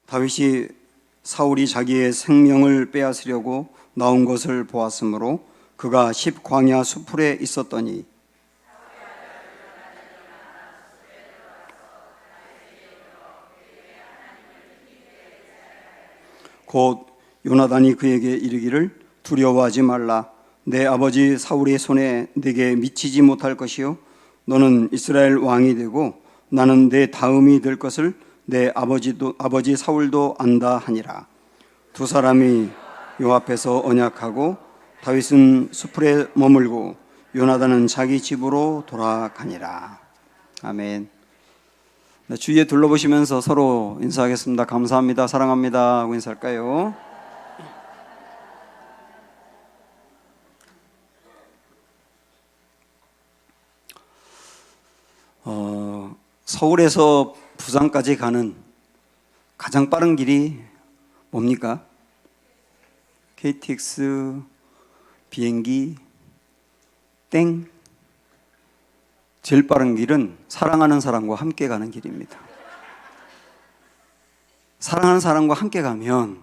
다윗이 사울이 자기의 생명을 빼앗으려고 나온 것을 보았으므로 그가 십광야 수풀에 있었더니 곧 요나단이 그에게 이르기를 두려워하지 말라. 내 아버지 사울의 손에 네게 미치지 못할 것이요 너는 이스라엘 왕이 되고 나는 내 다음이 될 것을 내 아버지 사울도 안다 하니라. 두 사람이 요 앞에서 언약하고 다윗은 수풀에 머물고 요나단은 자기 집으로 돌아가니라. 아멘. 주위에 둘러보시면서 서로 인사하겠습니다. 감사합니다, 사랑합니다 하고 인사할까요? 서울에서 부산까지 가는 가장 빠른 길이 뭡니까? KTX, 비행기, 땡. 제일 빠른 길은 사랑하는 사람과 함께 가는 길입니다. 사랑하는 사람과 함께 가면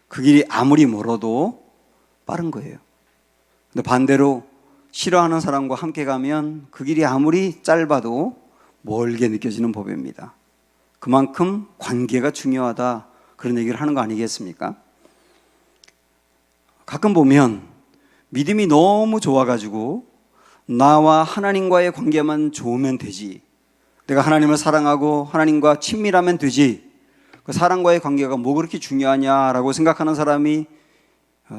그 길이 아무리 멀어도 빠른 거예요. 근데 반대로 싫어하는 사람과 함께 가면 그 길이 아무리 짧아도 멀게 느껴지는 법입니다. 그만큼 관계가 중요하다, 그런 얘기를 하는 거 아니겠습니까? 가끔 보면 믿음이 너무 좋아가지고 나와 하나님과의 관계만 좋으면 되지, 내가 하나님을 사랑하고 하나님과 친밀하면 되지, 그 사랑과의 관계가 뭐 그렇게 중요하냐라고 생각하는 사람이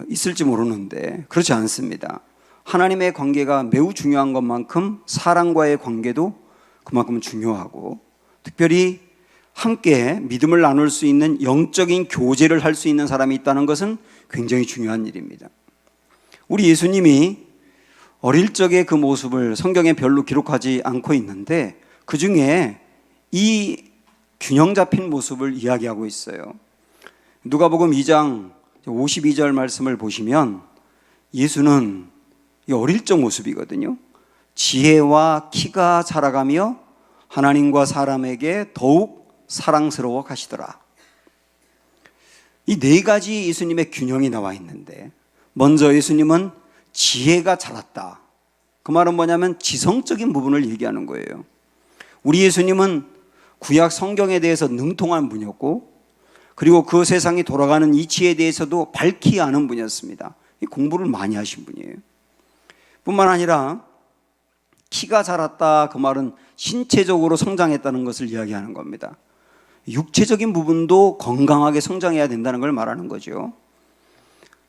있을지 모르는데 그렇지 않습니다. 하나님의 관계가 매우 중요한 것만큼 사랑과의 관계도 그만큼 중요하고, 특별히 함께 믿음을 나눌 수 있는 영적인 교제를 할 수 있는 사람이 있다는 것은 굉장히 중요한 일입니다. 우리 예수님이 어릴 적의 그 모습을 성경에 별로 기록하지 않고 있는데 그 중에 이 균형 잡힌 모습을 이야기하고 있어요. 누가복음 2장 52절 말씀을 보시면 예수는 어릴 적 모습이거든요. 지혜와 키가 자라가며 하나님과 사람에게 더욱 사랑스러워 가시더라. 이 네 가지 예수님의 균형이 나와 있는데, 먼저 예수님은 지혜가 자랐다. 그 말은 뭐냐면 지성적인 부분을 얘기하는 거예요. 우리 예수님은 구약 성경에 대해서 능통한 분이었고, 그리고 그 세상이 돌아가는 이치에 대해서도 밝히 아는 분이었습니다. 공부를 많이 하신 분이에요. 뿐만 아니라 키가 자랐다, 그 말은 신체적으로 성장했다는 것을 이야기하는 겁니다. 육체적인 부분도 건강하게 성장해야 된다는 걸 말하는 거죠.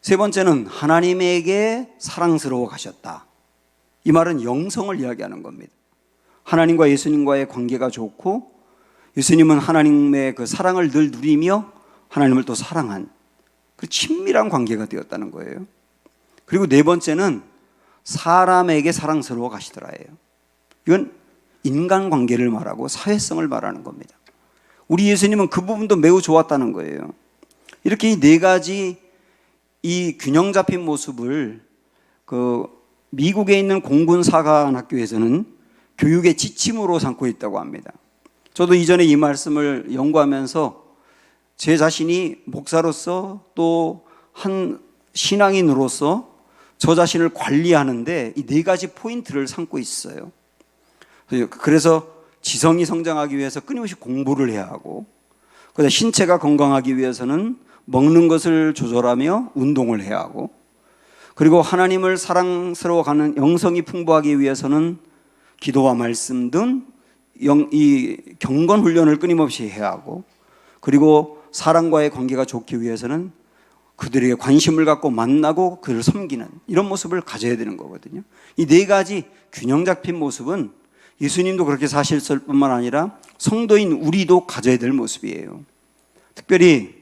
세 번째는 하나님에게 사랑스러워 가셨다. 이 말은 영성을 이야기하는 겁니다. 하나님과 예수님과의 관계가 좋고, 예수님은 하나님의 그 사랑을 늘 누리며 하나님을 또 사랑한 그 친밀한 관계가 되었다는 거예요. 그리고 네 번째는 사람에게 사랑스러워 가시더라예요. 이건 인간관계를 말하고 사회성을 말하는 겁니다. 우리 예수님은 그 부분도 매우 좋았다는 거예요. 이렇게 이 네 가지 이 균형 잡힌 모습을 미국에 있는 공군사관학교에서는 교육의 지침으로 삼고 있다고 합니다. 저도 이전에 이 말씀을 연구하면서 제 자신이 목사로서 또 한 신앙인으로서 저 자신을 관리하는데 이 네 가지 포인트를 삼고 있어요. 그래서 지성이 성장하기 위해서 끊임없이 공부를 해야 하고, 그다음에 신체가 건강하기 위해서는 먹는 것을 조절하며 운동을 해야 하고, 그리고 하나님을 사랑스러워가는 영성이 풍부하기 위해서는 기도와 말씀 등 이 경건 훈련을 끊임없이 해야 하고, 그리고 사람과의 관계가 좋기 위해서는 그들에게 관심을 갖고 만나고 그를 섬기는 이런 모습을 가져야 되는 거거든요. 이 네 가지 균형 잡힌 모습은 예수님도 그렇게 사셨을 뿐만 아니라 성도인 우리도 가져야 될 모습이에요. 특별히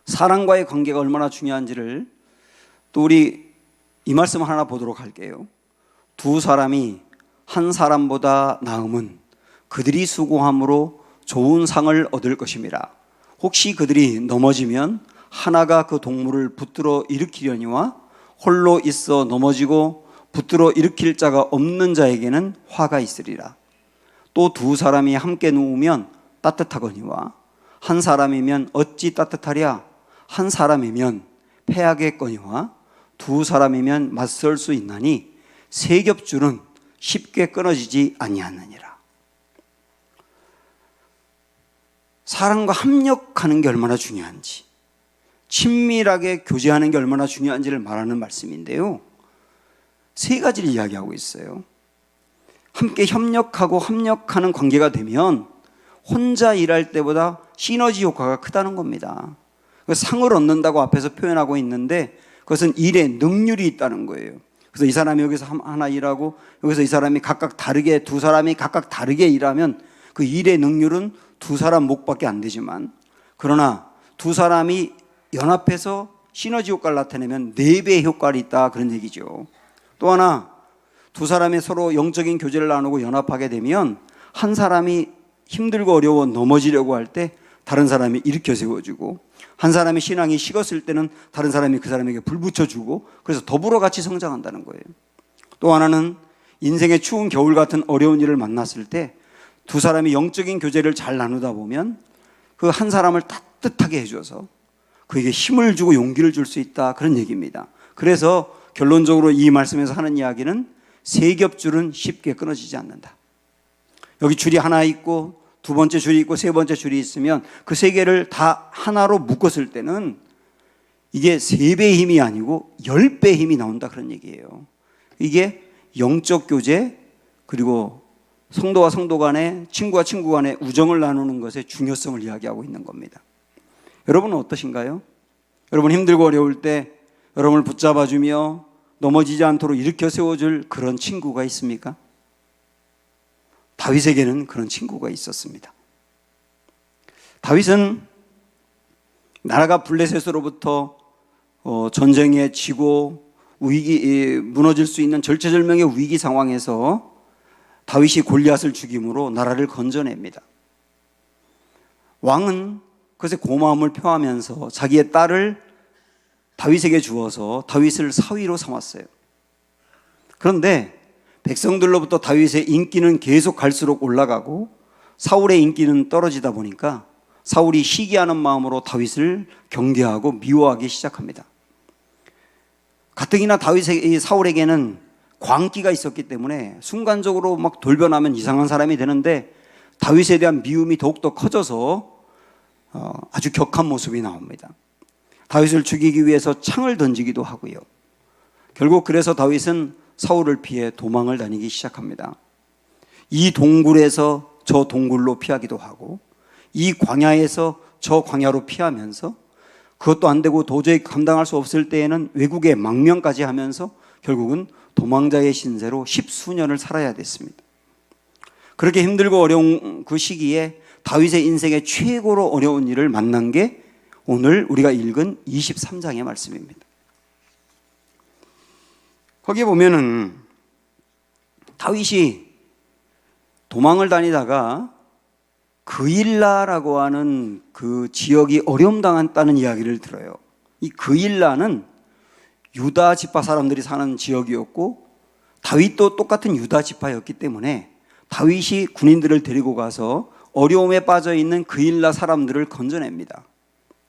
사랑과의 관계가 얼마나 중요한지를 또 우리 이 말씀을 하나 보도록 할게요. 두 사람이 한 사람보다 나음은 그들이 수고함으로 좋은 상을 얻을 것임이라. 혹시 그들이 넘어지면 하나가 그 동물을 붙들어 일으키려니와 홀로 있어 넘어지고 붙들어 일으킬 자가 없는 자에게는 화가 있으리라. 또 두 사람이 함께 누우면 따뜻하거니와 한 사람이면 어찌 따뜻하랴. 한 사람이면 패하겠거니와 두 사람이면 맞설 수 있나니 세 겹줄은 쉽게 끊어지지 아니하느니라. 사람과 협력하는 게 얼마나 중요한지, 친밀하게 교제하는 게 얼마나 중요한지를 말하는 말씀인데요, 세 가지를 이야기하고 있어요. 함께 협력하고 협력하는 관계가 되면 혼자 일할 때보다 시너지 효과가 크다는 겁니다. 상을 얻는다고 앞에서 표현하고 있는데 그것은 일에 능률이 있다는 거예요. 그래서 이 사람이 여기서 하나 일하고 여기서 이 사람이 각각 다르게, 두 사람이 각각 다르게 일하면 그 일의 능률은 두 사람 몫밖에 안 되지만, 그러나 두 사람이 연합해서 시너지 효과를 나타내면 4배의 효과가 있다, 그런 얘기죠. 또 하나, 두 사람이 서로 영적인 교제를 나누고 연합하게 되면 한 사람이 힘들고 어려워 넘어지려고 할 때 다른 사람이 일으켜 세워주고, 한 사람이 신앙이 식었을 때는 다른 사람이 그 사람에게 불 붙여주고, 그래서 더불어 같이 성장한다는 거예요. 또 하나는 인생의 추운 겨울 같은 어려운 일을 만났을 때 두 사람이 영적인 교제를 잘 나누다 보면 그 한 사람을 따뜻하게 해줘서 그에게 힘을 주고 용기를 줄 수 있다, 그런 얘기입니다. 그래서 결론적으로 이 말씀에서 하는 이야기는 세 겹줄은 쉽게 끊어지지 않는다. 여기 줄이 하나 있고 두 번째 줄이 있고 세 번째 줄이 있으면 그 세 개를 다 하나로 묶었을 때는 이게 3배의 힘이 아니고 10배의 힘이 나온다, 그런 얘기예요. 이게 영적 교제, 그리고 성도와 성도 간에, 친구와 친구 간에 우정을 나누는 것의 중요성을 이야기하고 있는 겁니다. 여러분은 어떠신가요? 여러분 힘들고 어려울 때 여러분을 붙잡아주며 넘어지지 않도록 일으켜 세워줄 그런 친구가 있습니까? 다윗에게는 그런 친구가 있었습니다. 다윗은 나라가 블레셋으로부터 전쟁에 지고 무너질 수 있는 절체절명의 위기 상황에서 다윗이 골리앗을 죽임으로 나라를 건져냅니다. 왕은 그것에 고마움을 표하면서 자기의 딸을 다윗에게 주어서 다윗을 사위로 삼았어요. 그런데 백성들로부터 다윗의 인기는 계속 갈수록 올라가고 사울의 인기는 떨어지다 보니까 사울이 시기하는 마음으로 다윗을 경계하고 미워하기 시작합니다. 가뜩이나 사울에게는 광기가 있었기 때문에 순간적으로 막 돌변하면 이상한 사람이 되는데 다윗에 대한 미움이 더욱더 커져서 아주 격한 모습이 나옵니다. 다윗을 죽이기 위해서 창을 던지기도 하고요. 결국 그래서 다윗은 사울을 피해 도망을 다니기 시작합니다. 이 동굴에서 저 동굴로 피하기도 하고 이 광야에서 저 광야로 피하면서, 그것도 안 되고 도저히 감당할 수 없을 때에는 외국에 망명까지 하면서 결국은 도망자의 신세로 10수년을 살아야 됐습니다. 그렇게 힘들고 어려운 그 시기에 다윗의 인생의 최고로 어려운 일을 만난 게 오늘 우리가 읽은 23장의 말씀입니다. 거기에 보면은 다윗이 도망을 다니다가 그일라라고 하는 그 지역이 어려움 당했다는 이야기를 들어요. 이 그일라는 유다 지파 사람들이 사는 지역이었고 다윗도 똑같은 유다 지파였기 때문에 다윗이 군인들을 데리고 가서 어려움에 빠져 있는 그일라 사람들을 건져냅니다.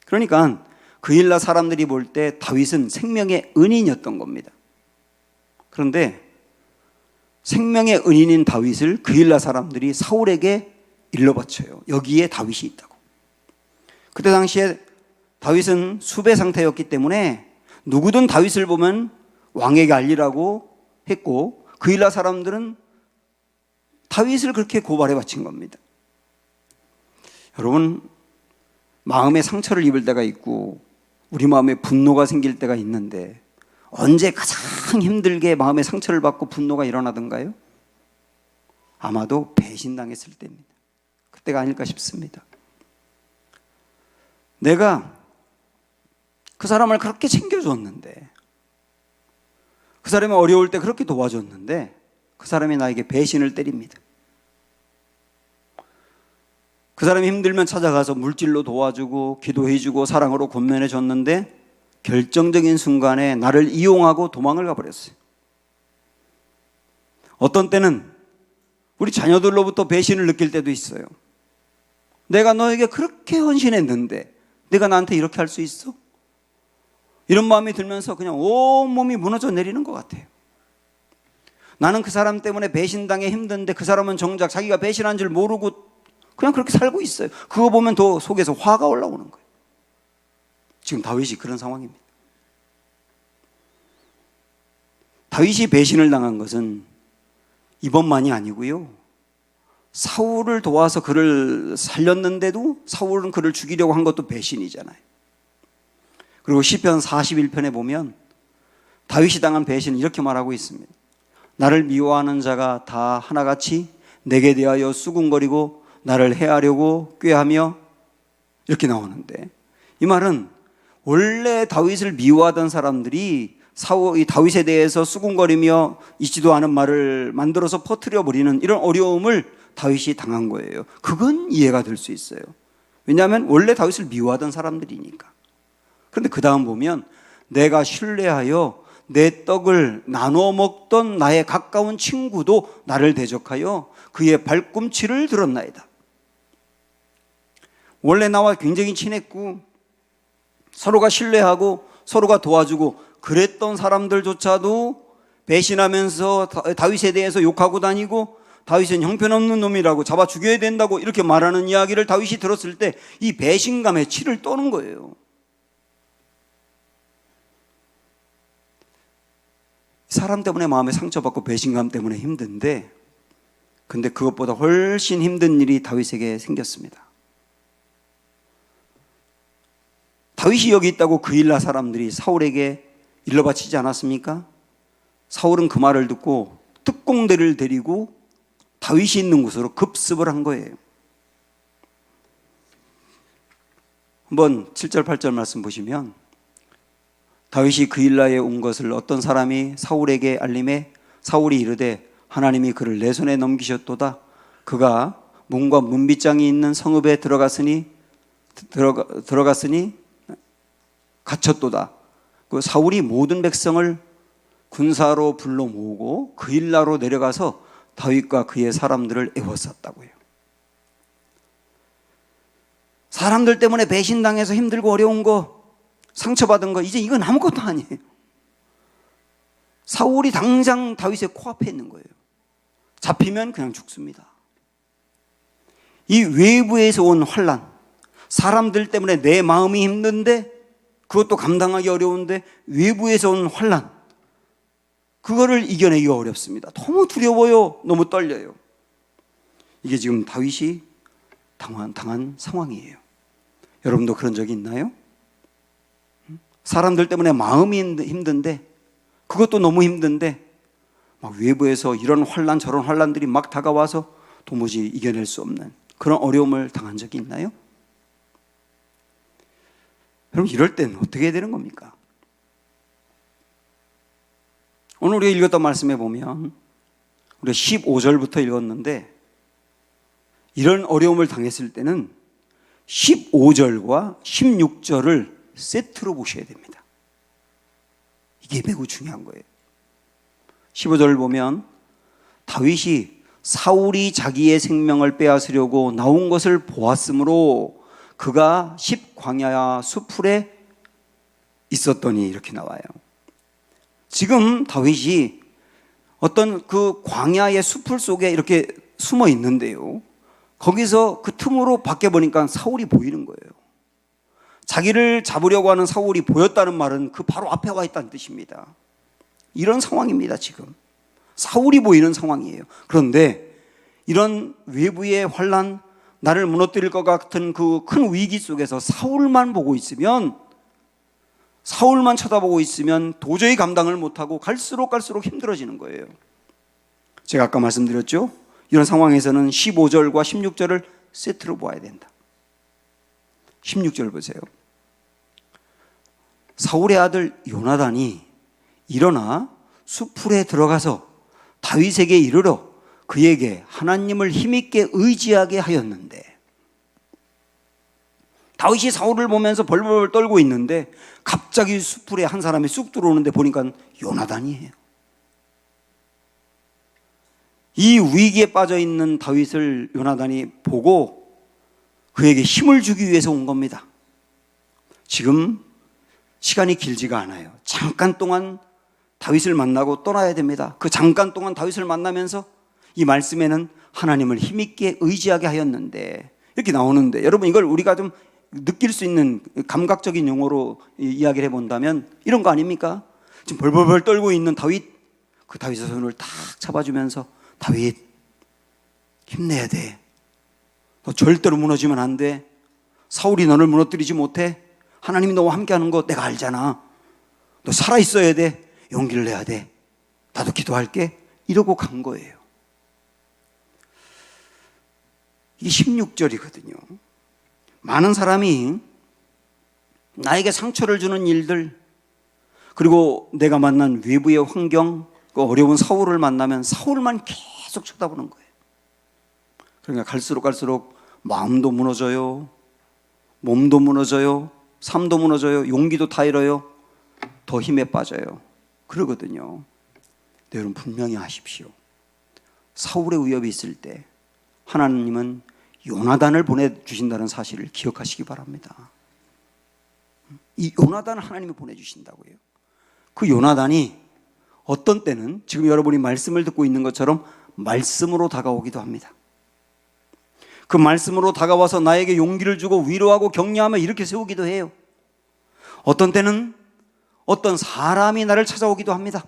그러니까 그일라 사람들이 볼 때 다윗은 생명의 은인이었던 겁니다. 그런데 생명의 은인인 다윗을 그일라 사람들이 사울에게 일러바쳐요. 여기에 다윗이 있다고. 그때 당시에 다윗은 수배 상태였기 때문에 누구든 다윗을 보면 왕에게 알리라고 했고, 그일라 사람들은 다윗을 그렇게 고발해 바친 겁니다. 여러분, 마음에 상처를 입을 때가 있고 우리 마음에 분노가 생길 때가 있는데 언제 가장 힘들게 마음에 상처를 받고 분노가 일어나던가요? 아마도 배신당했을 때입니다. 그때가 아닐까 싶습니다. 내가 그 사람을 그렇게 챙겨줬는데, 그 사람이 어려울 때 그렇게 도와줬는데 그 사람이 나에게 배신을 때립니다. 그 사람이 힘들면 찾아가서 물질로 도와주고 기도해주고 사랑으로 권면해줬는데 결정적인 순간에 나를 이용하고 도망을 가버렸어요. 어떤 때는 우리 자녀들로부터 배신을 느낄 때도 있어요. 내가 너에게 그렇게 헌신했는데 내가 나한테 이렇게 할 수 있어? 이런 마음이 들면서 그냥 온몸이 무너져 내리는 것 같아요. 나는 그 사람 때문에 배신당해 힘든데 그 사람은 정작 자기가 배신한 줄 모르고 그냥 그렇게 살고 있어요. 그거 보면 더 속에서 화가 올라오는 거예요. 지금 다윗이 그런 상황입니다. 다윗이 배신을 당한 것은 이번만이 아니고요, 사울을 도와서 그를 살렸는데도 사울은 그를 죽이려고 한 것도 배신이잖아요. 그리고 시편 41편에 보면 다윗이 당한 배신은 이렇게 말하고 있습니다. 나를 미워하는 자가 다 하나같이 내게 대하여 수군거리고 나를 해하려고 꾀하며, 이렇게 나오는데, 이 말은 원래 다윗을 미워하던 사람들이 이 다윗에 대해서 수군거리며 있지도 않은 말을 만들어서 퍼뜨려 버리는 이런 어려움을 다윗이 당한 거예요. 그건 이해가 될 수 있어요. 왜냐하면 원래 다윗을 미워하던 사람들이니까. 그런데 그 다음 보면 내가 신뢰하여 내 떡을 나눠 먹던 나의 가까운 친구도 나를 대적하여 그의 발꿈치를 들었나이다. 원래 나와 굉장히 친했고 서로가 신뢰하고 서로가 도와주고 그랬던 사람들조차도 배신하면서 다윗에 대해서 욕하고 다니고 다윗은 형편없는 놈이라고 잡아 죽여야 된다고 이렇게 말하는 이야기를 다윗이 들었을 때 이 배신감에 치를 떠는 거예요. 사람 때문에 마음에 상처받고 배신감 때문에 힘든데, 근데 그것보다 훨씬 힘든 일이 다윗에게 생겼습니다. 다윗이 여기 있다고 그일라 사람들이 사울에게 일러 바치지 않았습니까? 사울은 그 말을 듣고 특공대를 데리고 다윗이 있는 곳으로 급습을 한 거예요. 한번 7절 8절 말씀 보시면, 다윗이 그일라에 온 것을 어떤 사람이 사울에게 알림해 사울이 이르되 하나님이 그를 내 손에 넘기셨도다. 그가 문과 문빗장이 있는 성읍에 들어갔으니 갇혔도다. 그 사울이 모든 백성을 군사로 불러 모으고 그일라로 내려가서 다윗과 그의 사람들을 애워쌌다고요. 사람들 때문에 배신당해서 힘들고 어려운 거, 상처받은 거, 이제 이건 아무것도 아니에요. 사울이 당장 다윗의 코앞에 있는 거예요. 잡히면 그냥 죽습니다. 이 외부에서 온 환난, 사람들 때문에 내 마음이 힘든데 그것도 감당하기 어려운데 외부에서 온 환난, 그거를 이겨내기가 어렵습니다. 너무 두려워요. 너무 떨려요. 이게 지금 다윗이 당한 상황이에요. 여러분도 그런 적이 있나요? 사람들 때문에 마음이 힘든데, 그것도 너무 힘든데 막 외부에서 이런 환난 저런 환난들이 막 다가와서 도무지 이겨낼 수 없는 그런 어려움을 당한 적이 있나요? 여러분, 이럴 땐 어떻게 해야 되는 겁니까? 오늘 우리가 읽었던 말씀에 보면 우리가 15절부터 읽었는데, 이런 어려움을 당했을 때는 15절과 16절을 세트로 보셔야 됩니다. 이게 매우 중요한 거예요. 15절을 보면 다윗이 사울이 자기의 생명을 빼앗으려고 나온 것을 보았으므로 그가 십광야 수풀에 있었더니, 이렇게 나와요. 지금 다윗이 어떤 그 광야의 수풀 속에 이렇게 숨어 있는데요, 거기서 그 틈으로 밖에 보니까 사울이 보이는 거예요. 자기를 잡으려고 하는 사울이 보였다는 말은 그 바로 앞에 와 있다는 뜻입니다. 이런 상황입니다. 지금 사울이 보이는 상황이에요. 그런데 이런 외부의 환난, 나를 무너뜨릴 것 같은 그 큰 위기 속에서 사울만 보고 있으면, 사울만 쳐다보고 있으면 도저히 감당을 못하고 갈수록 힘들어지는 거예요. 제가 아까 말씀드렸죠? 이런 상황에서는 15절과 16절을 세트로 보아야 된다. 16절 보세요. 사울의 아들 요나단이 일어나 수풀에 들어가서 다윗에게 이르러 그에게 하나님을 힘있게 의지하게 하였는데, 다윗이 사울을 보면서 벌벌 떨고 있는데 갑자기 수풀에 한 사람이 쑥 들어오는데 보니까 요나단이에요. 이 위기에 빠져 있는 다윗을 요나단이 보고 그에게 힘을 주기 위해서 온 겁니다. 지금 시간이 길지가 않아요. 잠깐 동안 다윗을 만나고 떠나야 됩니다. 그 잠깐 동안 다윗을 만나면서 이 말씀에는 하나님을 힘있게 의지하게 하였는데 이렇게 나오는데, 여러분 이걸 우리가 좀 느낄 수 있는 감각적인 용어로 이야기를 해본다면 이런 거 아닙니까? 지금 벌벌벌 떨고 있는 다윗, 그 다윗의 손을 탁 잡아주면서 다윗 힘내야 돼. 너 절대로 무너지면 안 돼. 사울이 너를 무너뜨리지 못해. 하나님이 너와 함께하는 거 내가 알잖아. 너 살아있어야 돼. 용기를 내야 돼. 나도 기도할게. 이러고 간 거예요. 이게 16절이거든요. 많은 사람이 나에게 상처를 주는 일들, 그리고 내가 만난 외부의 환경, 그 어려운 사울을 만나면 사울만 계속 쳐다보는 거예요. 그러니까 갈수록 마음도 무너져요. 몸도 무너져요. 삶도 무너져요. 용기도 다 잃어요. 더 힘에 빠져요. 그러거든요. 네, 여러분 분명히 아십시오. 사울의 위협이 있을 때 하나님은 요나단을 보내주신다는 사실을 기억하시기 바랍니다. 이 요나단을 하나님이 보내주신다고요. 그 요나단이 어떤 때는 지금 여러분이 말씀을 듣고 있는 것처럼 말씀으로 다가오기도 합니다. 그 말씀으로 다가와서 나에게 용기를 주고 위로하고 격려하며 이렇게 세우기도 해요. 어떤 때는 어떤 사람이 나를 찾아오기도 합니다.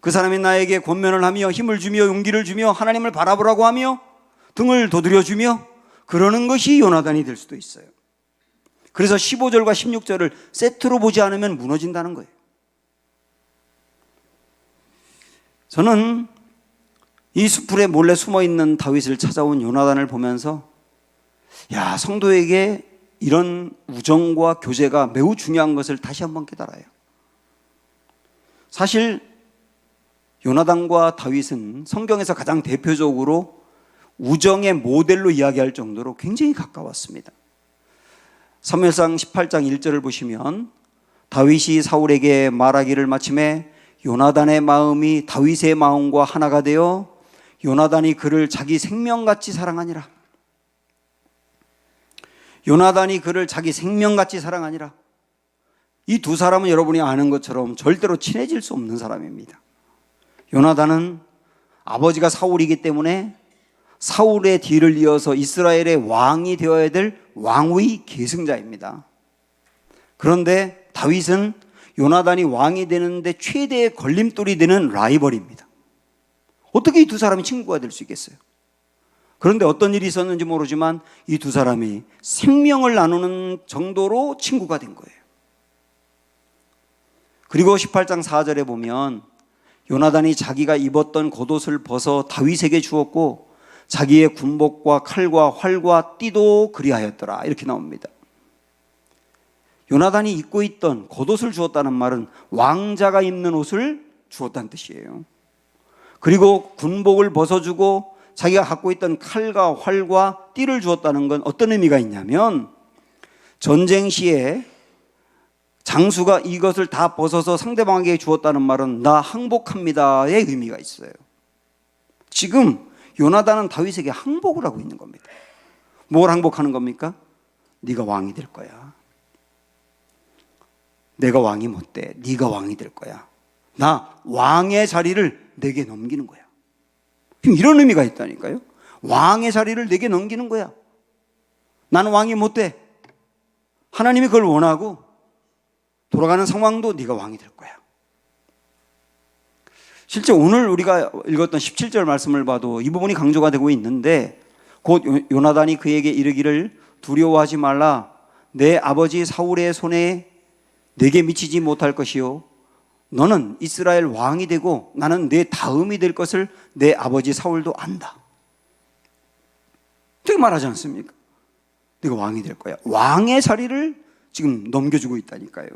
그 사람이 나에게 권면을 하며 힘을 주며 용기를 주며 하나님을 바라보라고 하며 등을 도드려주며 그러는 것이 요나단이 될 수도 있어요. 그래서 15절과 16절을 세트로 보지 않으면 무너진다는 거예요. 저는 이 숲풀에 몰래 숨어있는 다윗을 찾아온 요나단을 보면서 야, 성도에게 이런 우정과 교제가 매우 중요한 것을 다시 한번 깨달아요. 사실 요나단과 다윗은 성경에서 가장 대표적으로 우정의 모델로 이야기할 정도로 굉장히 가까웠습니다. 사무엘상 18장 1절을 보시면 다윗이 사울에게 말하기를 마침에 요나단의 마음이 다윗의 마음과 하나가 되어 요나단이 그를 자기 생명같이 사랑하니라. 요나단이 그를 자기 생명같이 사랑하니라. 이 두 사람은 여러분이 아는 것처럼 절대로 친해질 수 없는 사람입니다. 요나단은 아버지가 사울이기 때문에 사울의 뒤를 이어서 이스라엘의 왕이 되어야 될 왕의 계승자입니다. 그런데 다윗은 요나단이 왕이 되는데 최대의 걸림돌이 되는 라이벌입니다. 어떻게 이 두 사람이 친구가 될 수 있겠어요? 그런데 어떤 일이 있었는지 모르지만 이 두 사람이 생명을 나누는 정도로 친구가 된 거예요. 그리고 18장 4절에 보면 요나단이 자기가 입었던 겉옷을 벗어 다윗에게 주었고 자기의 군복과 칼과 활과 띠도 그리하였더라. 이렇게 나옵니다. 요나단이 입고 있던 겉옷을 주었다는 말은 왕자가 입는 옷을 주었다는 뜻이에요. 그리고 군복을 벗어주고 자기가 갖고 있던 칼과 활과 띠를 주었다는 건 어떤 의미가 있냐면 전쟁 시에 장수가 이것을 다 벗어서 상대방에게 주었다는 말은 나 항복합니다의 의미가 있어요. 지금 요나단은 다윗에게 항복을 하고 있는 겁니다. 뭘 항복하는 겁니까? 네가 왕이 될 거야. 내가 왕이 못 돼. 네가 왕이 될 거야. 나 왕의 자리를 내게 넘기는 거야. 이런 의미가 있다니까요. 왕의 자리를 내게 넘기는 거야. 나는 왕이 못 돼. 하나님이 그걸 원하고 돌아가는 상황도 네가 왕이 될 거야. 실제 오늘 우리가 읽었던 17절 말씀을 봐도 이 부분이 강조가 되고 있는데 곧 요나단이 그에게 이르기를 두려워하지 말라. 내 아버지 사울의 손에 내게 미치지 못할 것이요 너는 이스라엘 왕이 되고 나는 내 다음이 될 것을 내 아버지 사울도 안다. 되게 말하지 않습니까? 네가 왕이 될 거야. 왕의 자리를 지금 넘겨주고 있다니까요.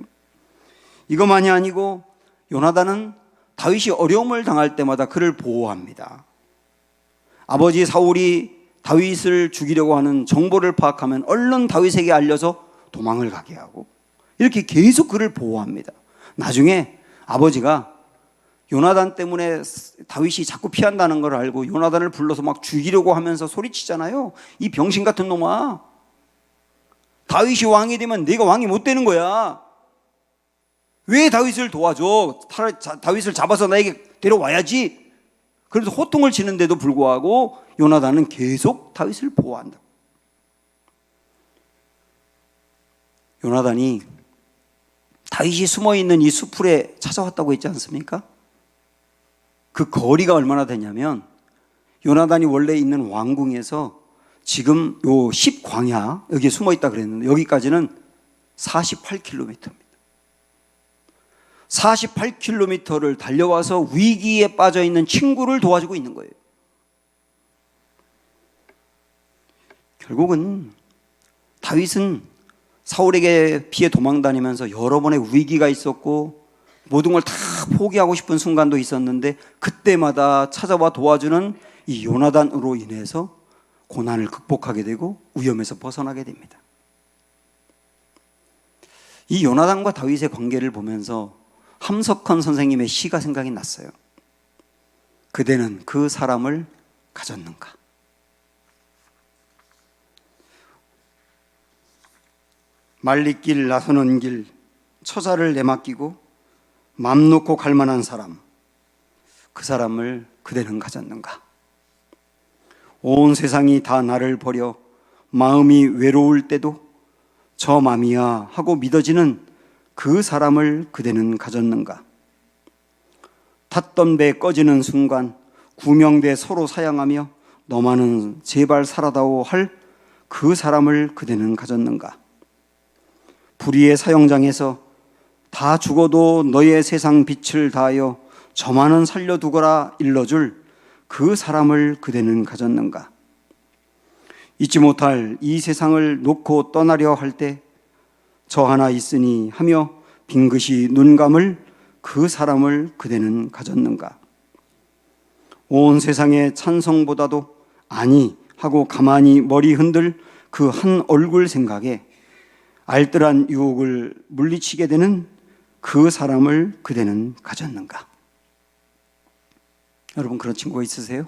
이것만이 아니고 요나단은 다윗이 어려움을 당할 때마다 그를 보호합니다. 아버지 사울이 다윗을 죽이려고 하는 정보를 파악하면 얼른 다윗에게 알려서 도망을 가게 하고 이렇게 계속 그를 보호합니다. 나중에 아버지가 요나단 때문에 다윗이 자꾸 피한다는 걸 알고 요나단을 불러서 막 죽이려고 하면서 소리치잖아요. 이 병신 같은 놈아, 다윗이 왕이 되면 네가 왕이 못 되는 거야. 왜 다윗을 도와줘? 다윗을 잡아서 나에게 데려와야지. 그래서 호통을 치는데도 불구하고 요나단은 계속 다윗을 보호한다. 요나단이 다윗이 숨어있는 이 수풀에 찾아왔다고 했지 않습니까? 그 거리가 얼마나 되냐면 요나단이 원래 있는 왕궁에서 지금 요 10광야 여기에 숨어있다 그랬는데 여기까지는 48km입니다. 48km를 달려와서 위기에 빠져있는 친구를 도와주고 있는 거예요. 결국은 다윗은 사울에게 피해 도망다니면서 여러 번의 위기가 있었고 모든 걸 다 포기하고 싶은 순간도 있었는데 그때마다 찾아와 도와주는 이 요나단으로 인해서 고난을 극복하게 되고 위험에서 벗어나게 됩니다. 이 요나단과 다윗의 관계를 보면서 함석헌 선생님의 시가 생각이 났어요. 그대는 그 사람을 가졌는가? 말리길 나서는 길 처자를 내맡기고 맘 놓고 갈 만한 사람, 그 사람을 그대는 가졌는가? 온 세상이 다 나를 버려 마음이 외로울 때도 저 맘이야 하고 믿어지는 그 사람을 그대는 가졌는가? 탔던 배 꺼지는 순간 구명대 서로 사양하며 너만은 제발 살아다오 할 그 사람을 그대는 가졌는가? 불의의 사형장에서 다 죽어도 너의 세상 빛을 다하여 저만은 살려두거라 일러줄 그 사람을 그대는 가졌는가? 잊지 못할 이 세상을 놓고 떠나려 할 때 저 하나 있으니 하며 빙긋이 눈 감을 그 사람을 그대는 가졌는가? 온 세상의 찬성보다도 아니 하고 가만히 머리 흔들 그 한 얼굴 생각에 알뜰한 유혹을 물리치게 되는 그 사람을 그대는 가졌는가? 여러분 그런 친구가 있으세요?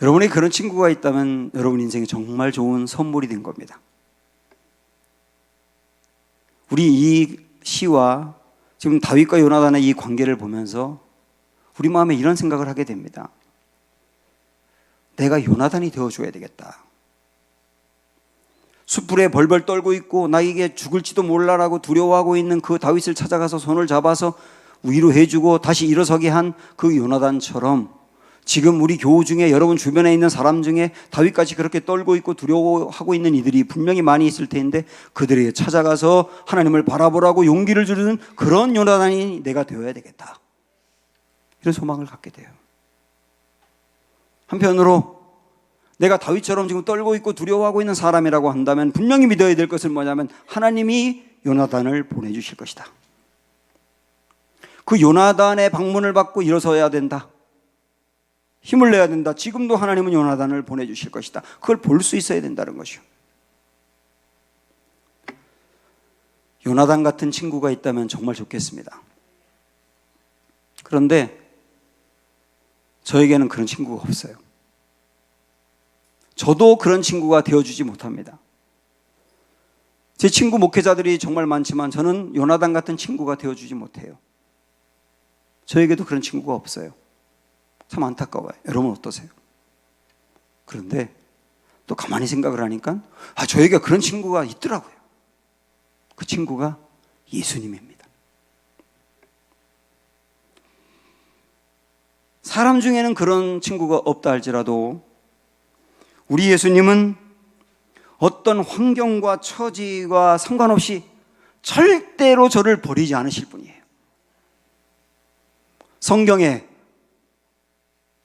여러분이 그런 친구가 있다면 여러분 인생에 정말 좋은 선물이 된 겁니다. 우리 이 시와 지금 다윗과 요나단의 이 관계를 보면서 우리 마음에 이런 생각을 하게 됩니다. 내가 요나단이 되어줘야 되겠다. 숯불에 벌벌 떨고 있고 나에게 죽을지도 몰라라고 두려워하고 있는 그 다윗을 찾아가서 손을 잡아서 위로해주고 다시 일어서게 한 그 요나단처럼 지금 우리 교우 중에 여러분 주변에 있는 사람 중에 다윗같이 그렇게 떨고 있고 두려워하고 있는 이들이 분명히 많이 있을 텐데 그들에게 찾아가서 하나님을 바라보라고 용기를 주는 그런 요나단이 내가 되어야 되겠다. 이런 소망을 갖게 돼요. 한편으로 내가 다윗처럼 지금 떨고 있고 두려워하고 있는 사람이라고 한다면 분명히 믿어야 될 것은 뭐냐면 하나님이 요나단을 보내주실 것이다. 그 요나단의 방문을 받고 일어서야 된다. 힘을 내야 된다. 지금도 하나님은 요나단을 보내주실 것이다. 그걸 볼 수 있어야 된다는 것이요. 요나단 같은 친구가 있다면 정말 좋겠습니다. 그런데 저에게는 그런 친구가 없어요. 저도 그런 친구가 되어주지 못합니다. 제 친구 목회자들이 정말 많지만 저는 요나단 같은 친구가 되어주지 못해요. 저에게도 그런 친구가 없어요. 참 안타까워요. 여러분 어떠세요? 그런데 또 가만히 생각을 하니까 저에게 그런 친구가 있더라고요. 그 친구가 예수님입니다. 사람 중에는 그런 친구가 없다 할지라도 우리 예수님은 어떤 환경과 처지와 상관없이 절대로 저를 버리지 않으실 분이에요. 성경에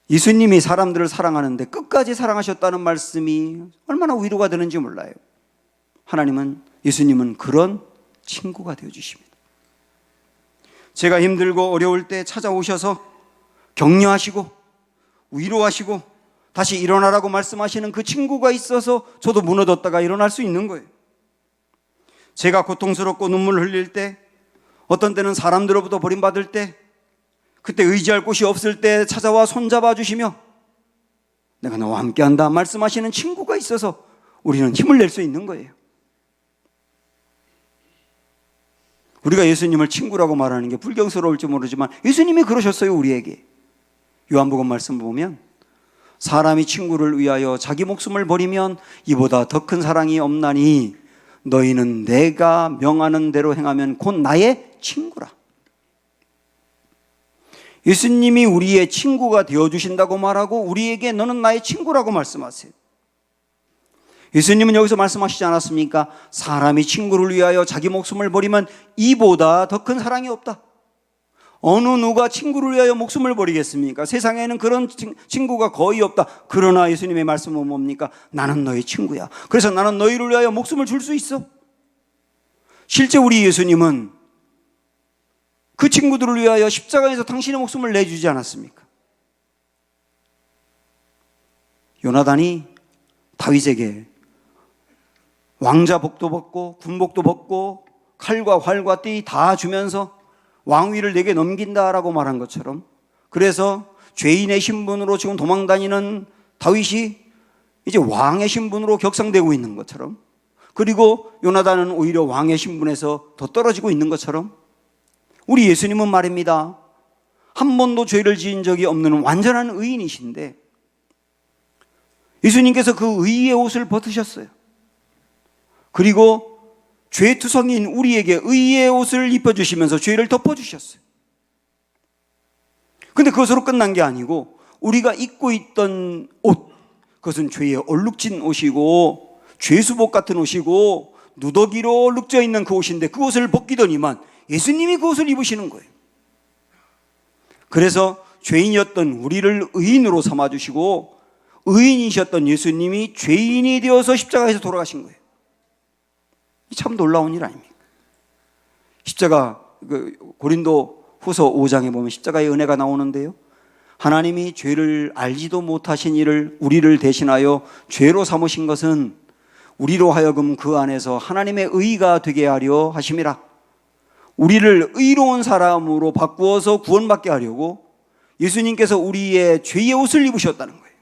예수님이 사람들을 사랑하는데 끝까지 사랑하셨다는 말씀이 얼마나 위로가 되는지 몰라요. 예수님은 그런 친구가 되어주십니다. 제가 힘들고 어려울 때 찾아오셔서 격려하시고 위로하시고 다시 일어나라고 말씀하시는 그 친구가 있어서 저도 무너졌다가 일어날 수 있는 거예요. 제가 고통스럽고 눈물 흘릴 때, 어떤 때는 사람들로부터 버림받을 때, 그때 의지할 곳이 없을 때 찾아와 손잡아 주시며 내가 너와 함께한다 말씀하시는 친구가 있어서 우리는 힘을 낼 수 있는 거예요. 우리가 예수님을 친구라고 말하는 게 불경스러울지 모르지만 예수님이 그러셨어요, 우리에게. 요한복음 말씀 보면 사람이 친구를 위하여 자기 목숨을 버리면 이보다 더 큰 사랑이 없나니 너희는 내가 명하는 대로 행하면 곧 나의 친구라. 예수님이 우리의 친구가 되어주신다고 말하고 우리에게 너는 나의 친구라고 말씀하세요. 예수님은 여기서 말씀하시지 않았습니까? 사람이 친구를 위하여 자기 목숨을 버리면 이보다 더 큰 사랑이 없다. 어느 누가 친구를 위하여 목숨을 버리겠습니까? 세상에는 그런 친구가 거의 없다. 그러나 예수님의 말씀은 뭡니까? 나는 너의 친구야. 그래서 나는 너희를 위하여 목숨을 줄 수 있어. 실제 우리 예수님은 그 친구들을 위하여 십자가에서 당신의 목숨을 내주지 않았습니까? 요나단이 다윗에게 왕자복도 벗고 군복도 벗고 칼과 활과 띠 다 주면서 왕위를 내게 넘긴다라고 말한 것처럼, 그래서 죄인의 신분으로 지금 도망다니는 다윗이 이제 왕의 신분으로 격상되고 있는 것처럼, 그리고 요나단은 오히려 왕의 신분에서 더 떨어지고 있는 것처럼, 우리 예수님은 말입니다, 한 번도 죄를 지은 적이 없는 완전한 의인이신데 예수님께서 그 의의 옷을 벗으셨어요. 그리고 죄투성인 우리에게 의의 옷을 입혀주시면서 죄를 덮어주셨어요. 근데 그것으로 끝난 게 아니고 우리가 입고 있던 옷, 그것은 죄에 얼룩진 옷이고 죄수복 같은 옷이고 누더기로 얼룩져 있는 그 옷인데 그 옷을 벗기더니만 예수님이 그 옷을 입으시는 거예요. 그래서 죄인이었던 우리를 의인으로 삼아주시고 의인이셨던 예수님이 죄인이 되어서 십자가에서 돌아가신 거예요. 참 놀라운 일 아닙니까? 십자가, 고린도 후서 5장에 보면 십자가의 은혜가 나오는데요, 하나님이 죄를 알지도 못하신 이를 우리를 대신하여 죄로 삼으신 것은 우리로 하여금 그 안에서 하나님의 의가 되게 하려 하심이라. 우리를 의로운 사람으로 바꾸어서 구원받게 하려고 예수님께서 우리의 죄의 옷을 입으셨다는 거예요.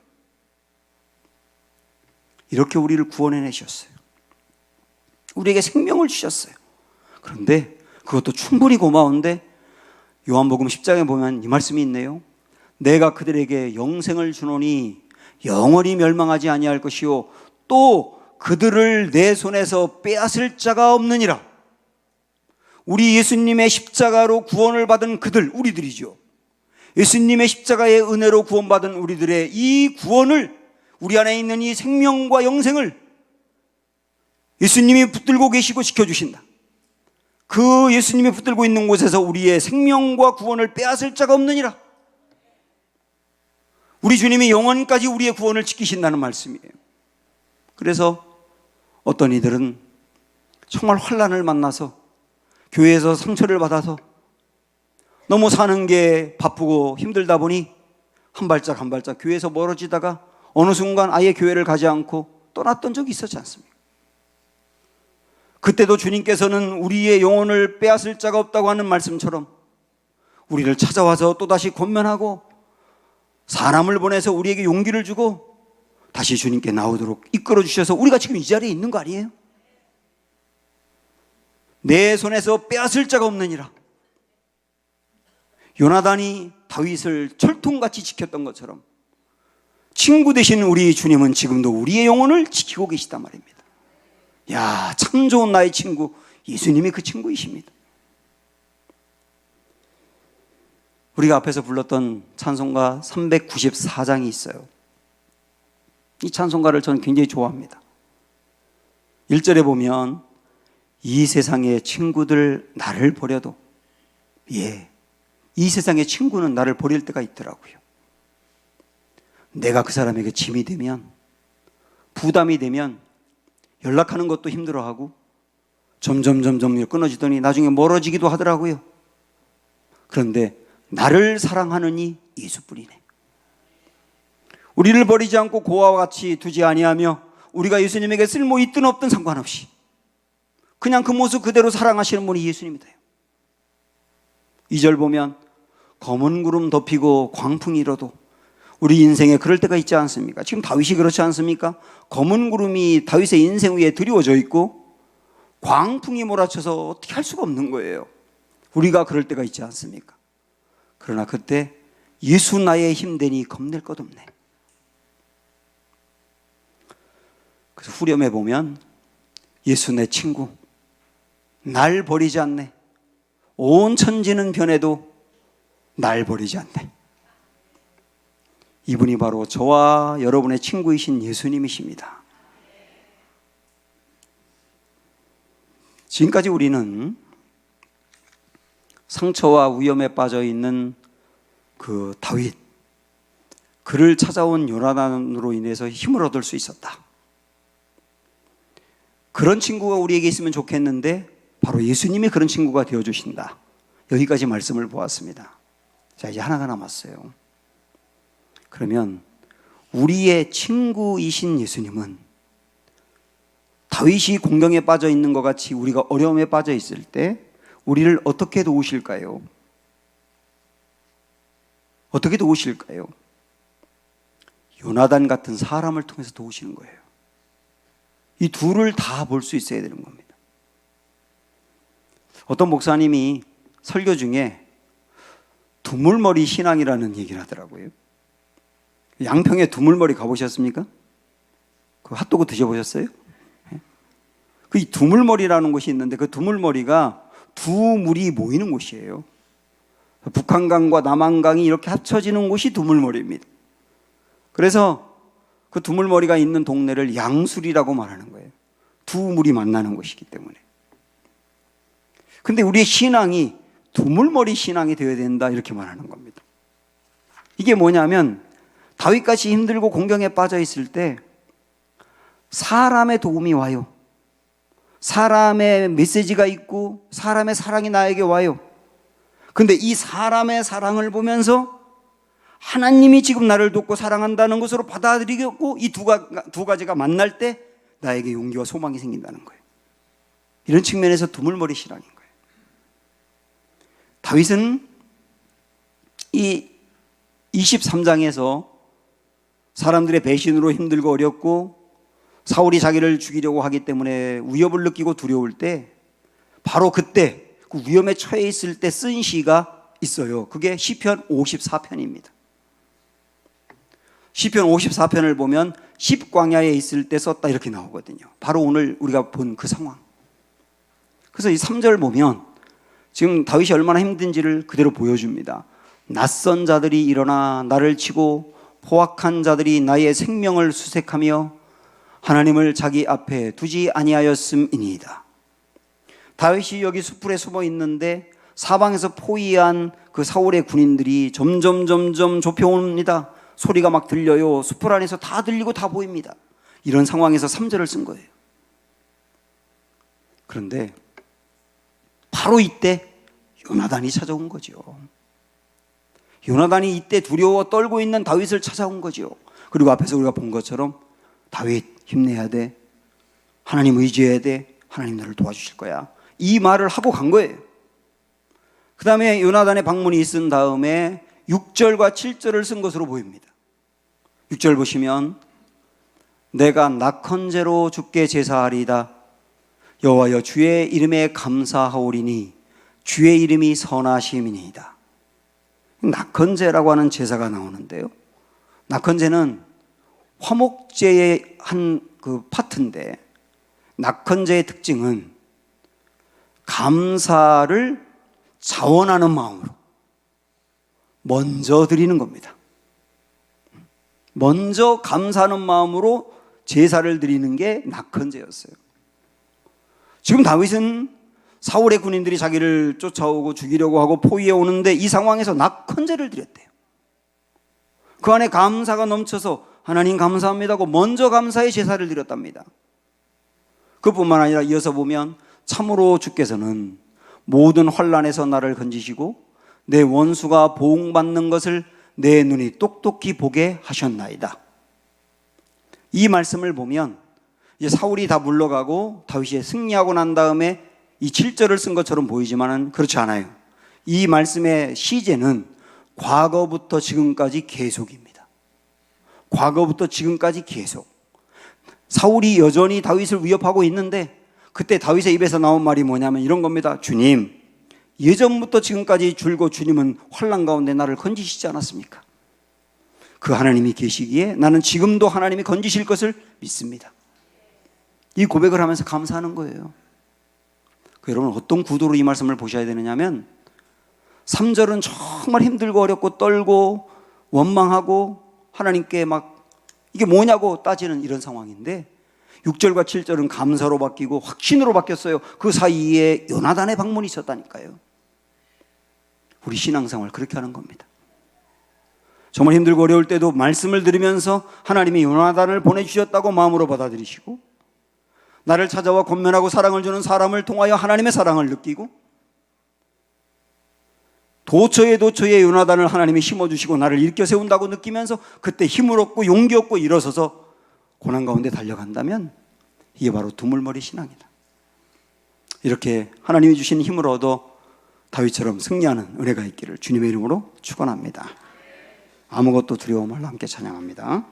이렇게 우리를 구원해내셨어요. 우리에게 생명을 주셨어요. 그런데 그것도 충분히 고마운데 요한복음 10장에 보면 이 말씀이 있네요. 내가 그들에게 영생을 주노니 영원히 멸망하지 아니할 것이요 또 그들을 내 손에서 빼앗을 자가 없느니라. 우리 예수님의 십자가로 구원을 받은 그들, 우리들이죠. 예수님의 십자가의 은혜로 구원받은 우리들의 이 구원을, 우리 안에 있는 이 생명과 영생을 예수님이 붙들고 계시고 지켜주신다. 그 예수님이 붙들고 있는 곳에서 우리의 생명과 구원을 빼앗을 자가 없느니라. 우리 주님이 영원까지 우리의 구원을 지키신다는 말씀이에요. 그래서 어떤 이들은 정말 환난을 만나서 교회에서 상처를 받아서 너무 사는 게 바쁘고 힘들다 보니 한 발짝 한 발짝 교회에서 멀어지다가 어느 순간 아예 교회를 가지 않고 떠났던 적이 있었지 않습니까? 그때도 주님께서는 우리의 영혼을 빼앗을 자가 없다고 하는 말씀처럼 우리를 찾아와서 또다시 권면하고 사람을 보내서 우리에게 용기를 주고 다시 주님께 나오도록 이끌어 주셔서 우리가 지금 이 자리에 있는 거 아니에요? 내 손에서 빼앗을 자가 없느니라. 요나단이 다윗을 철통같이 지켰던 것처럼 친구 되신 우리 주님은 지금도 우리의 영혼을 지키고 계시단 말입니다. 야, 참 좋은 나의 친구, 예수님이 그 친구이십니다. 우리가 앞에서 불렀던 찬송가 394장이 있어요. 이 찬송가를 저는 굉장히 좋아합니다. 1절에 보면 이 세상의 친구들 나를 버려도, 이 세상의 친구는 나를 버릴 때가 있더라고요. 내가 그 사람에게 짐이 되면, 부담이 되면 연락하는 것도 힘들어하고 점점 끊어지더니 나중에 멀어지기도 하더라고요. 그런데 나를 사랑하는 이 예수뿐이네. 우리를 버리지 않고 고아와 같이 두지 아니하며 우리가 예수님에게 쓸모 있든 없든 상관없이 그냥 그 모습 그대로 사랑하시는 분이 예수님이다. 2절 보면 검은 구름 덮이고 광풍이 일어도 우리 인생에 그럴 때가 있지 않습니까? 지금 다윗이 그렇지 않습니까? 검은 구름이 다윗의 인생 위에 드리워져 있고 광풍이 몰아쳐서 어떻게 할 수가 없는 거예요. 우리가 그럴 때가 있지 않습니까? 그러나 그때 예수 나의 힘되니 겁낼 것 없네. 그래서 후렴에 보면 예수 내 친구, 날 버리지 않네. 온 천지는 변해도 날 버리지 않네. 이분이 바로 저와 여러분의 친구이신 예수님이십니다. 지금까지 우리는 상처와 위험에 빠져 있는 그 다윗, 그를 찾아온 요나단으로 인해서 힘을 얻을 수 있었다. 그런 친구가 우리에게 있으면 좋겠는데 바로 예수님이 그런 친구가 되어주신다. 여기까지 말씀을 보았습니다. 자, 이제 하나가 남았어요. 그러면 우리의 친구이신 예수님은 다윗이 공경에 빠져 있는 것 같이 우리가 어려움에 빠져 있을 때 우리를 어떻게 도우실까요? 어떻게 도우실까요? 요나단 같은 사람을 통해서 도우시는 거예요. 이 둘을 다 볼 수 있어야 되는 겁니다. 어떤 목사님이 설교 중에 두물머리 신앙이라는 얘기를 하더라고요. 양평에 두물머리 가보셨습니까? 그 핫도그 드셔보셨어요? 그 두물머리라는 곳이 있는데 그 두물머리가 두 물이 모이는 곳이에요. 북한강과 남한강이 이렇게 합쳐지는 곳이 두물머리입니다. 그래서 그 두물머리가 있는 동네를 양술이라고 말하는 거예요. 두 물이 만나는 곳이기 때문에. 근데 우리의 신앙이 두물머리 신앙이 되어야 된다 이렇게 말하는 겁니다. 이게 뭐냐면 다윗같이 힘들고 공경에 빠져 있을 때 사람의 도움이 와요. 사람의 메시지가 있고 사람의 사랑이 나에게 와요. 근데 이 사람의 사랑을 보면서 하나님이 지금 나를 돕고 사랑한다는 것으로 받아들이고 이 두 가지가 만날 때 나에게 용기와 소망이 생긴다는 거예요. 이런 측면에서 두물머리 신앙인 거예요. 다윗은 이 23장에서 사람들의 배신으로 힘들고 어렵고 사울이 자기를 죽이려고 하기 때문에 위협을 느끼고 두려울 때 바로 그때 그 위험에 처해 있을 때 쓴 시가 있어요. 그게 시편 54편입니다. 시편 54편을 보면 십광야에 있을 때 썼다 이렇게 나오거든요. 바로 오늘 우리가 본 그 상황. 그래서 이 3절 보면 지금 다윗이 얼마나 힘든지를 그대로 보여줍니다. 낯선 자들이 일어나 나를 치고 포악한 자들이 나의 생명을 수색하며 하나님을 자기 앞에 두지 아니하였음이니이다. 다윗이 여기 숲풀에 숨어 있는데 사방에서 포위한 그 사울의 군인들이 점점 좁혀옵니다. 소리가 막 들려요. 숲풀 안에서 다 들리고 다 보입니다. 이런 상황에서 3절을 쓴 거예요. 그런데 바로 이때 요나단이 찾아온 거죠. 요나단이 이때 두려워 떨고 있는 다윗을 찾아온 거죠. 그리고 앞에서 우리가 본 것처럼 다윗 힘내야 돼. 하나님 의지해야 돼. 하나님 너를 도와주실 거야. 이 말을 하고 간 거예요. 그 다음에 요나단의 방문이 있은 다음에 6절과 7절을 쓴 것으로 보입니다. 6절 보시면 내가 낙헌제로 주께 제사하리이다. 여호와여 주의 이름에 감사하오리니 주의 이름이 선하심이니이다. 낙헌제라고 하는 제사가 나오는데요. 낙헌제는 화목제의 한 그 파트인데 낙헌제의 특징은 감사를 자원하는 마음으로 먼저 드리는 겁니다. 먼저 감사하는 마음으로 제사를 드리는 게 낙헌제였어요. 지금 다윗은 사울의 군인들이 자기를 쫓아오고 죽이려고 하고 포위해 오는데 이 상황에서 낙헌제를 드렸대요. 그 안에 감사가 넘쳐서 하나님 감사합니다고 먼저 감사의 제사를 드렸답니다. 그뿐만 아니라 이어서 보면 참으로 주께서는 모든 환난에서 나를 건지시고 내 원수가 보응받는 것을 내 눈이 똑똑히 보게 하셨나이다. 이 말씀을 보면 이제 사울이 다 물러가고 다윗이 승리하고 난 다음에 이 7절을 쓴 것처럼 보이지만은 그렇지 않아요. 이 말씀의 시제는 과거부터 지금까지 계속입니다. 과거부터 지금까지 계속 사울이 여전히 다윗을 위협하고 있는데 그때 다윗의 입에서 나온 말이 뭐냐면 이런 겁니다. 주님, 예전부터 지금까지 줄곧 주님은 환난 가운데 나를 건지시지 않았습니까? 그 하나님이 계시기에 나는 지금도 하나님이 건지실 것을 믿습니다. 이 고백을 하면서 감사하는 거예요. 여러분, 어떤 구도로 이 말씀을 보셔야 되느냐 하면 3절은 정말 힘들고 어렵고 떨고 원망하고 하나님께 막 이게 뭐냐고 따지는 이런 상황인데 6절과 7절은 감사로 바뀌고 확신으로 바뀌었어요. 그 사이에 요나단의 방문이 있었다니까요. 우리 신앙생활 그렇게 하는 겁니다. 정말 힘들고 어려울 때도 말씀을 들으면서 하나님이 요나단을 보내주셨다고 마음으로 받아들이시고 나를 찾아와 권면하고 사랑을 주는 사람을 통하여 하나님의 사랑을 느끼고 도처에 요나단을 하나님이 심어주시고 나를 일으켜 세운다고 느끼면서 그때 힘을 얻고 용기 얻고 일어서서 고난 가운데 달려간다면 이게 바로 두물머리 신앙이다. 이렇게 하나님이 주신 힘을 얻어 다윗처럼 승리하는 은혜가 있기를 주님의 이름으로 축원합니다. 아무것도 두려워 말라 함께 찬양합니다.